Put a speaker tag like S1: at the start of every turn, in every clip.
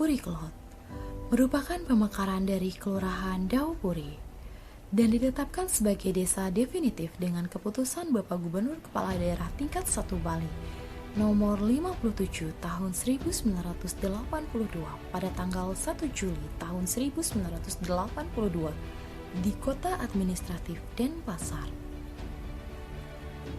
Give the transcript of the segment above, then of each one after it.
S1: Puriklot merupakan pemekaran dari Kelurahan Daupuri dan ditetapkan sebagai desa definitif dengan keputusan Bapak Gubernur Kepala Daerah Tingkat 1 Bali nomor 57 tahun 1982 pada tanggal 1 Juli tahun 1982 di Kota Administratif Denpasar.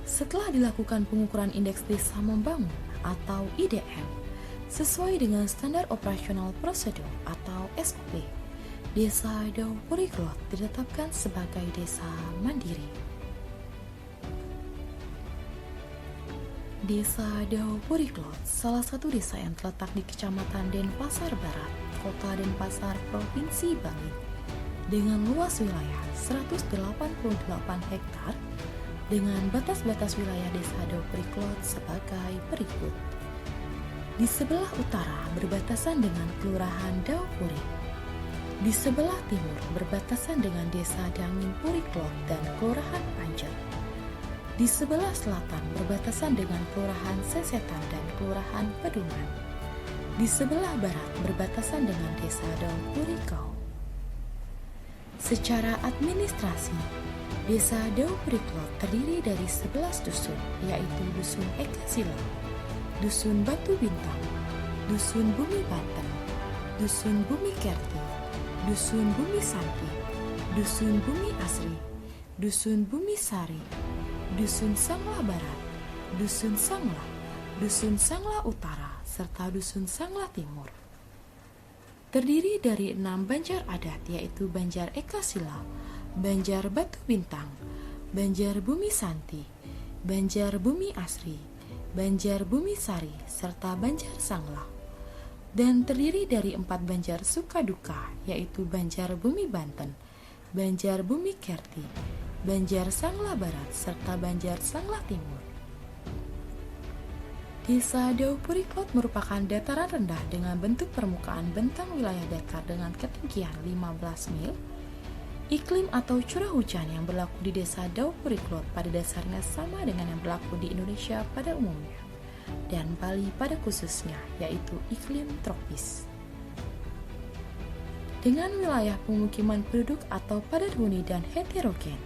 S1: Setelah dilakukan pengukuran Indeks Desa Membangun atau IDM sesuai dengan Standar Operasional Prosedur atau SOP, Desa Daupuriklot ditetapkan sebagai desa mandiri. Desa Daupuriklot salah satu desa yang terletak di Kecamatan Denpasar Barat, Kota Denpasar, Provinsi Bali, dengan luas wilayah 188 hektar dengan batas-batas wilayah Desa Daupuriklot sebagai berikut. Di sebelah utara berbatasan dengan Kelurahan Daupuri. Di sebelah timur berbatasan dengan Desa Dangin Puriklot dan Kelurahan Panjer. Di sebelah selatan berbatasan dengan Kelurahan Sesetan dan Kelurahan Pedungan. Di sebelah barat berbatasan dengan Desa Daupurikau. Secara administrasi, Desa Daupuriklot terdiri dari 11 dusun, yaitu Dusun Ekasila, Dusun Batu Bintang, Dusun Bumi Banten, Dusun Bumi Kerti, Dusun Bumi Santi, Dusun Bumi Asri, Dusun Bumi Sari, Dusun Sangla Barat, Dusun Sangla, Dusun Sangla Utara, serta Dusun Sangla Timur. Terdiri dari 6 banjar adat, yaitu Banjar Ekasila, Banjar Batu Bintang, Banjar Bumi Santi, Banjar Bumi Asri, Banjar Bumi Sari, serta Banjar Sangla. Dan terdiri dari 4 Banjar Sukaduka, yaitu Banjar Bumi Banten, Banjar Bumi Kerti, Banjar Sangla Barat, serta Banjar Sangla Timur. Desa Daupuriklot merupakan dataran rendah dengan bentuk permukaan bentang wilayah datar dengan ketinggian 15 mil. Iklim atau curah hujan yang berlaku di Desa Daupuriklot pada dasarnya sama dengan yang berlaku di Indonesia pada umumnya, dan Bali pada khususnya, yaitu iklim tropis. Dengan wilayah pemukiman penduduk atau padat huni dan heterogen,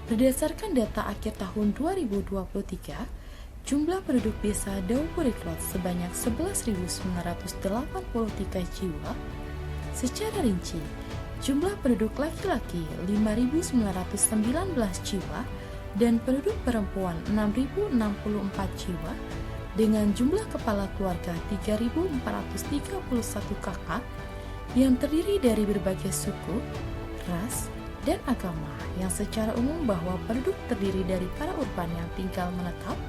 S1: berdasarkan data akhir tahun 2023, jumlah penduduk Desa Daupuriklot sebanyak 11.983 jiwa. Secara rinci, jumlah penduduk laki-laki 5.919 jiwa dan penduduk perempuan 6.064 jiwa dengan jumlah kepala keluarga 3.431 kakak yang terdiri dari berbagai suku, ras, dan agama yang secara umum bahwa penduduk terdiri dari para urban yang tinggal menetap,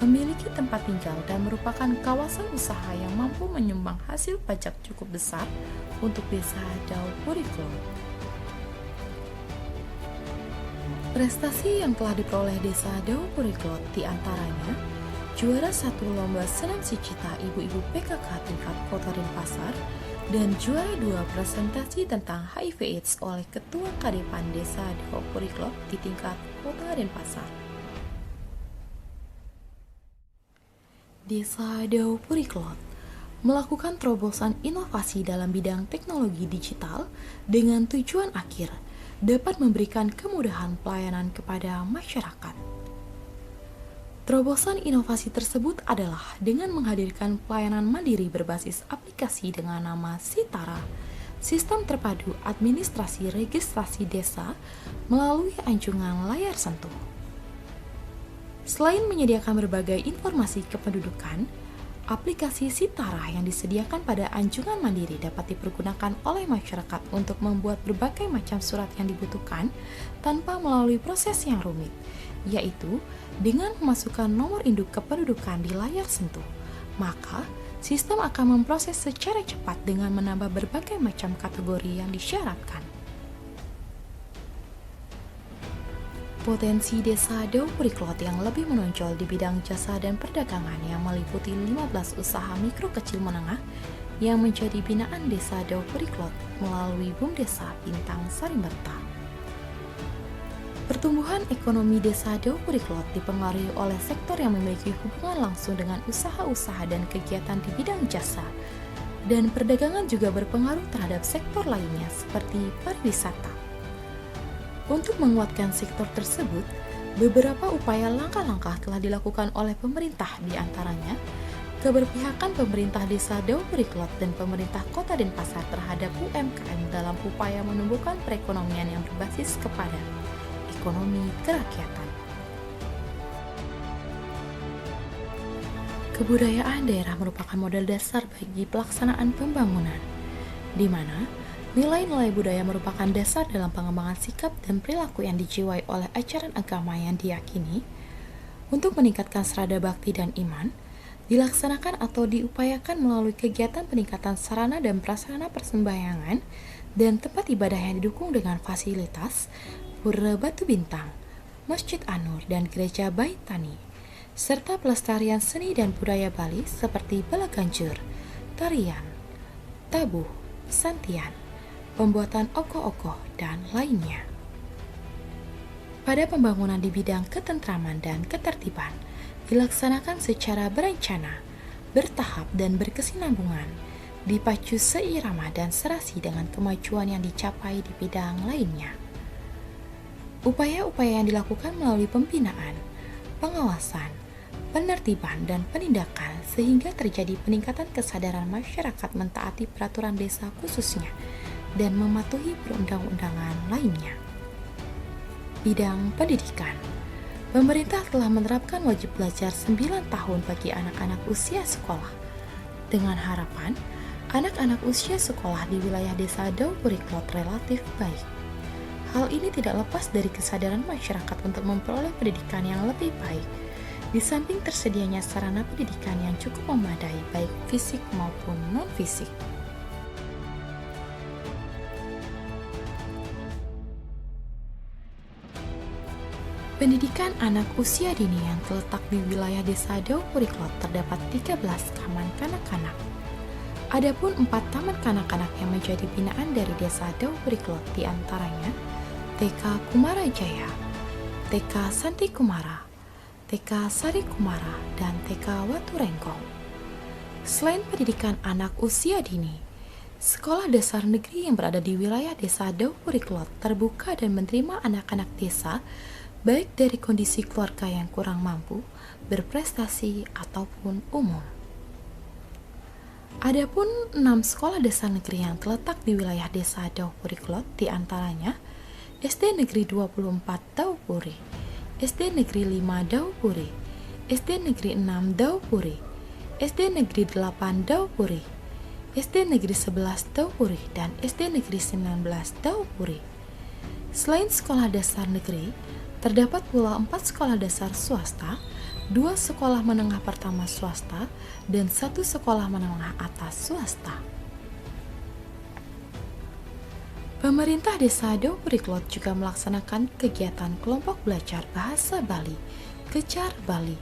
S1: memiliki tempat tinggal dan merupakan kawasan usaha yang mampu menyumbang hasil pajak cukup besar untuk Desa Daupuriklot. Prestasi yang telah diperoleh Desa Daupuriklot diantaranya juara 1 Lomba Senam Sicita Ibu-Ibu PKK tingkat Kota Denpasar dan juara 2 presentasi tentang HIV/AIDS oleh Ketua Kadepan Desa Daupuriklot di tingkat Kota Denpasar. Desa Daupuriklot melakukan terobosan inovasi dalam bidang teknologi digital dengan tujuan akhir dapat memberikan kemudahan pelayanan kepada masyarakat. Terobosan inovasi tersebut adalah dengan menghadirkan pelayanan mandiri berbasis aplikasi dengan nama Sitara, Sistem Terpadu Administrasi Registrasi Desa melalui anjungan layar sentuh. Selain menyediakan berbagai informasi kependudukan, aplikasi Sitara yang disediakan pada anjungan mandiri dapat dipergunakan oleh masyarakat untuk membuat berbagai macam surat yang dibutuhkan tanpa melalui proses yang rumit, yaitu dengan memasukkan nomor induk kependudukan di layar sentuh. Maka, sistem akan memproses secara cepat dengan menambah berbagai macam kategori yang disyaratkan. Potensi Desa Daupuriklot yang lebih menonjol di bidang jasa dan perdagangan yang meliputi 15 usaha mikro kecil menengah yang menjadi binaan Desa Daupuriklot melalui BUMDesa Bintang Sarimberta. Pertumbuhan ekonomi Desa Daupuriklot dipengaruhi oleh sektor yang memiliki hubungan langsung dengan usaha-usaha dan kegiatan di bidang jasa, dan perdagangan juga berpengaruh terhadap sektor lainnya seperti pariwisata. Untuk menguatkan sektor tersebut, beberapa upaya langkah-langkah telah dilakukan oleh pemerintah, di antaranya keberpihakan pemerintah desa Dawu Periklot dan pemerintah kota Denpasar terhadap UMKM dalam upaya menumbuhkan perekonomian yang berbasis kepada ekonomi kerakyatan. Kebudayaan daerah merupakan model dasar bagi pelaksanaan pembangunan, di mana nilai-nilai budaya merupakan dasar dalam pengembangan sikap dan perilaku yang dijiwai oleh ajaran agama yang diyakini. Untuk meningkatkan serada bakti dan iman, dilaksanakan atau diupayakan melalui kegiatan peningkatan sarana dan prasarana persembahyangan dan tempat ibadah yang didukung dengan fasilitas Pura Batu Bintang, Masjid An-Nur, dan Gereja Bait Tani, serta pelestarian seni dan budaya Bali seperti bala ganjur, tarian, tabuh, santian, pembuatan ogoh-ogoh, dan lainnya. Pada pembangunan di bidang ketentraman dan ketertiban, dilaksanakan secara berencana, bertahap, dan berkesinambungan, dipacu seirama dan serasi dengan kemajuan yang dicapai di bidang lainnya. Upaya-upaya yang dilakukan melalui pembinaan, pengawasan, penertiban, dan penindakan sehingga terjadi peningkatan kesadaran masyarakat mentaati peraturan desa khususnya dan mematuhi perundang-undangan lainnya. Bidang pendidikan, pemerintah telah menerapkan wajib belajar 9 tahun bagi anak-anak usia sekolah, dengan harapan anak-anak usia sekolah di wilayah desa Dawu Periklot relatif baik. Hal ini tidak lepas dari kesadaran masyarakat untuk memperoleh pendidikan yang lebih baik, di samping tersedianya sarana pendidikan yang cukup memadai baik fisik maupun non-fisik. Pendidikan anak usia dini yang terletak di wilayah desa Dawu Periklot terdapat 13 taman kanak-kanak. Adapun 4 taman kanak-kanak yang menjadi binaan dari desa Dawu Periklot, di antaranya TK Kumara Jaya, TK Santi Kumara, TK Sari Kumara, dan TK Watu Renggong. Selain pendidikan anak usia dini, sekolah dasar negeri yang berada di wilayah desa Dawu Periklot terbuka dan menerima anak-anak desa baik dari kondisi keluarga yang kurang mampu, berprestasi, ataupun umum. Adapun 6 sekolah dasar negeri yang terletak di wilayah desa Dawu Periklot, di antaranya SD Negeri 24 Dawu Puri, SD Negeri 5 Dawu Puri, SD Negeri 6 Dawu Puri, SD Negeri 8 Dawu Puri, SD Negeri 11 Dawu Puri, dan SD Negeri 19 Dawu Puri. Selain sekolah dasar negeri, terdapat pula 4 sekolah dasar swasta, 2 sekolah menengah pertama swasta, dan 1 sekolah menengah atas swasta. Pemerintah desa Dawu Periklot juga melaksanakan kegiatan kelompok belajar bahasa Bali, Kejar Bali,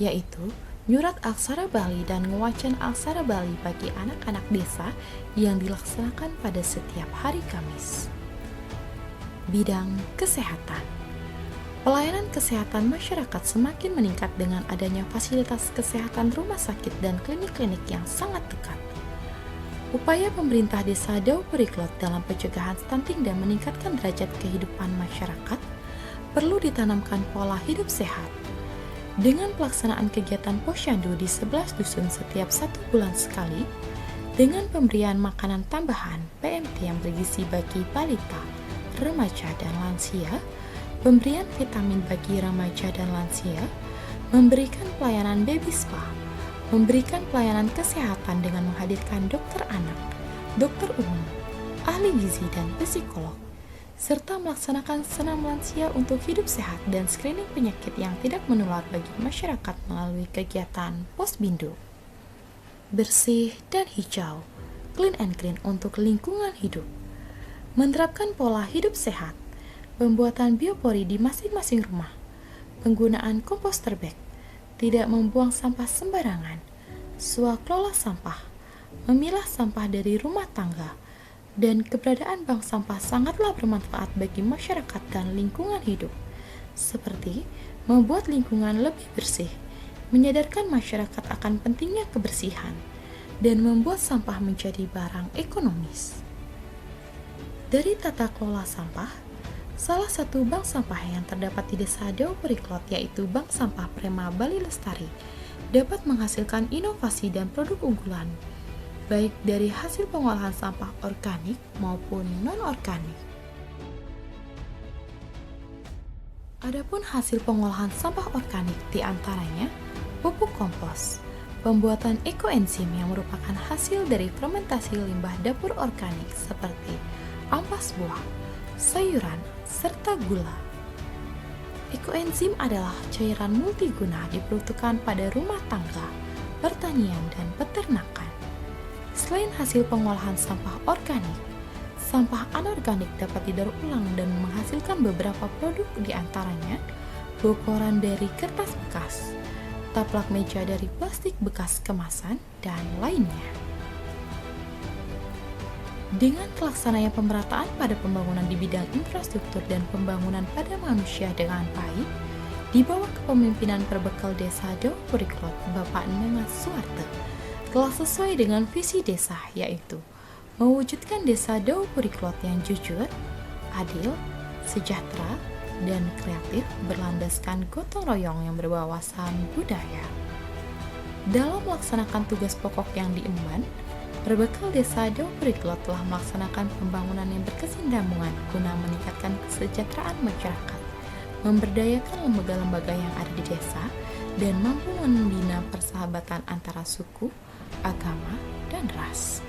S1: yaitu nyurat aksara Bali dan ngewacan aksara Bali bagi anak-anak desa yang dilaksanakan pada setiap hari Kamis. Bidang kesehatan, pelayanan kesehatan masyarakat semakin meningkat dengan adanya fasilitas kesehatan rumah sakit dan klinik-klinik yang sangat dekat. Upaya pemerintah desa Dawu Periklot dalam pencegahan stunting dan meningkatkan derajat kehidupan masyarakat perlu ditanamkan pola hidup sehat. Dengan pelaksanaan kegiatan posyandu di 11 dusun setiap 1 bulan sekali, dengan pemberian makanan tambahan PMT yang bergizi bagi balita, remaja, dan lansia, pemberian vitamin bagi remaja dan lansia, memberikan pelayanan baby spa, memberikan pelayanan kesehatan dengan menghadirkan dokter anak, dokter umum, ahli gizi, dan psikolog, serta melaksanakan senam lansia untuk hidup sehat dan screening penyakit yang tidak menular bagi masyarakat melalui kegiatan Posbindu. Bersih dan hijau, clean and green untuk lingkungan hidup, menerapkan pola hidup sehat, pembuatan biopori di masing-masing rumah, penggunaan komposter bag, tidak membuang sampah sembarangan, swakelola sampah, memilah sampah dari rumah tangga, dan keberadaan bank sampah sangatlah bermanfaat bagi masyarakat dan lingkungan hidup, seperti membuat lingkungan lebih bersih, menyadarkan masyarakat akan pentingnya kebersihan, dan membuat sampah menjadi barang ekonomis. Dari tata kelola sampah, salah satu bank sampah yang terdapat di Desa Dawu Periklot yaitu Bank Sampah Prema Bali Lestari dapat menghasilkan inovasi dan produk unggulan, baik dari hasil pengolahan sampah organik maupun non-organik. Adapun hasil pengolahan sampah organik diantaranya pupuk kompos, pembuatan ekoenzim yang merupakan hasil dari fermentasi limbah dapur organik seperti ampas buah, sayuran, serta gula. Ekoenzim adalah cairan multiguna diperuntukkan pada rumah tangga, pertanian, dan peternakan. Selain hasil pengolahan sampah organik, sampah anorganik dapat didaur ulang dan menghasilkan beberapa produk diantaranya bokoran dari kertas bekas, taplak meja dari plastik bekas kemasan, dan lainnya. Dengan terlaksananya pemerataan pada pembangunan di bidang infrastruktur dan pembangunan pada manusia dengan baik, di bawah kepemimpinan Perbekal Desa Dawu Periklot Bapak Nengas Suwarte, telah sesuai dengan visi desa yaitu mewujudkan Desa Dawu Periklot yang jujur, adil, sejahtera, dan kreatif berlandaskan gotong royong yang berwawasan budaya. Dalam melaksanakan tugas pokok yang diemban, Perbekal Desa Dawu Periklot telah melaksanakan pembangunan yang berkesinambungan guna meningkatkan kesejahteraan masyarakat, memberdayakan lembaga-lembaga yang ada di desa, dan mampu membina persahabatan antara suku, agama, dan ras.